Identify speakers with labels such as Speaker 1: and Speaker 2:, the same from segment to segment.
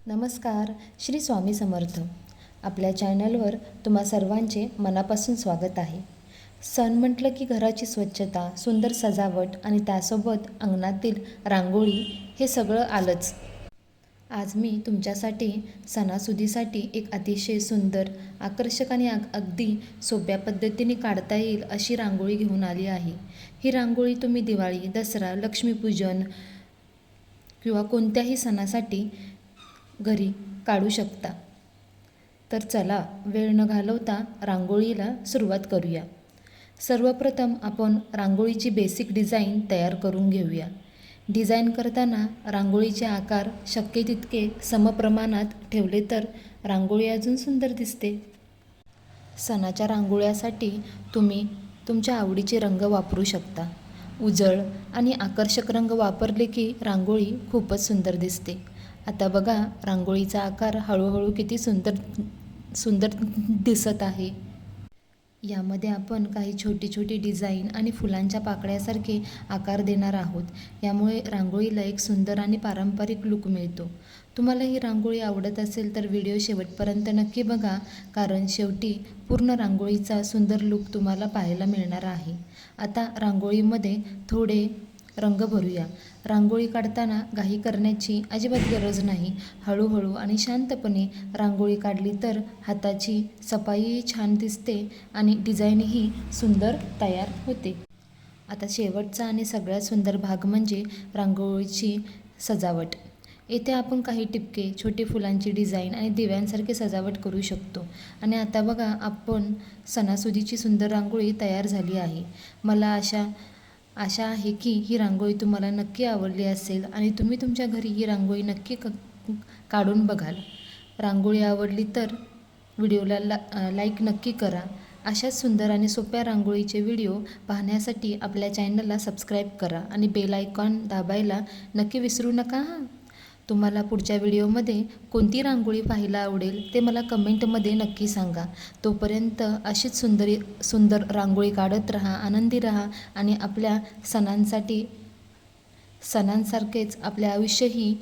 Speaker 1: नमस्कार. श्री स्वामी समर्थ. आपल्या चॅनलवर तुम्हा सर्वांचे मनापासून स्वागत आहे. सण म्हटलं की घराची स्वच्छता, सुंदर सजावट आणि त्यासोबत अंगणातील रांगोळी हे सगळं आलंच. आज मी तुमच्यासाठी सणासुदीसाठी एक अतिशय सुंदर, आकर्षक आणि अगदी सोप्या पद्धतीने काढता येईल अशी रांगोळी घेऊन आली आहे. ही रांगोळी तुम्ही दिवाळी, दसरा, लक्ष्मीपूजन किंवा कोणत्याही सणासाठी घरी काढू शकता. तर चला वेळ न घालवता रांगोळीला सुरुवात करूया. सर्वप्रथम आपण रांगोळीची बेसिक डिझाईन तयार करून घेऊया. डिझाईन करताना रांगोळीचे आकार शक्य तितके समप्रमाणात ठेवले तर रांगोळी अजून सुंदर दिसते. सणाच्या रांगोळ्यासाठी तुम्ही तुमच्या आवडीचे रंग वापरू शकता. उजळ आणि आकर्षक रंग वापरले की रांगोळी खूपच सुंदर दिसते. आता बघा रांगोळीचा आकार हळूहळू किती सुंदर दिसत आहे. यामध्ये आपण काही छोटी छोटी डिझाईन आणि फुलांच्या पाकळ्यासारखे आकार देणार आहोत. यामुळे रांगोळीला एक सुंदर आणि पारंपरिक लूक मिळतो. तुम्हाला ही रांगोळी आवडत असेल तर व्हिडिओ शेवटपर्यंत नक्की बघा, कारण शेवटी पूर्ण रांगोळीचा सुंदर लूक तुम्हाला पाहायला मिळणार आहे. आता रांगोळीमध्ये थोडे रंग भरूया. रांगोळी काढताना घाई करण्याची अजिबात गरज नाही. हळूहळू आणि शांतपणे रांगोळी काढली तर हाताची सफाईही छान दिसते आणि डिझाईनही सुंदर तयार होते. आता शेवटचा आणि सगळ्यात सुंदर भाग म्हणजे रांगोळीची सजावट. येथे आपण काही टिपके, छोटी फुलांची डिझाईन आणि दिव्यांसारखे सजावट करू शकतो. आणि आता बघा आपण सणासुदीची सुंदर रांगोळी तयार झाली आहे. मला आशा आहे की ही रांगोळी तुम्हाला नक्की आवडली असेल आणि तुम्ही तुमच्या घरी ही रांगोळी नक्की काढून बघाल. रांगोळी आवडली तर व्हिडिओला लाईक नक्की करा. अशाच सुंदर आणि सोप्या रांगोळीचे व्हिडिओ पाहण्यासाठी आपल्या चॅनलला सबस्क्राईब करा आणि बेल आयकॉन दाबायला नक्की विसरू नका हां. तुम्हाला पुढच्या व्हिडिओमध्ये कोणती रांगोळी पाहायला आवडेल ते मला कमेंटमध्ये नक्की सांगा. तोपर्यंत अशीच सुंदर रांगोळी काढत राहा, आनंदी राहा आणि आपल्या सणांसारखेच आपले आयुष्यही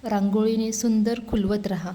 Speaker 1: रांगोळीने सुंदर खुलवत राहा.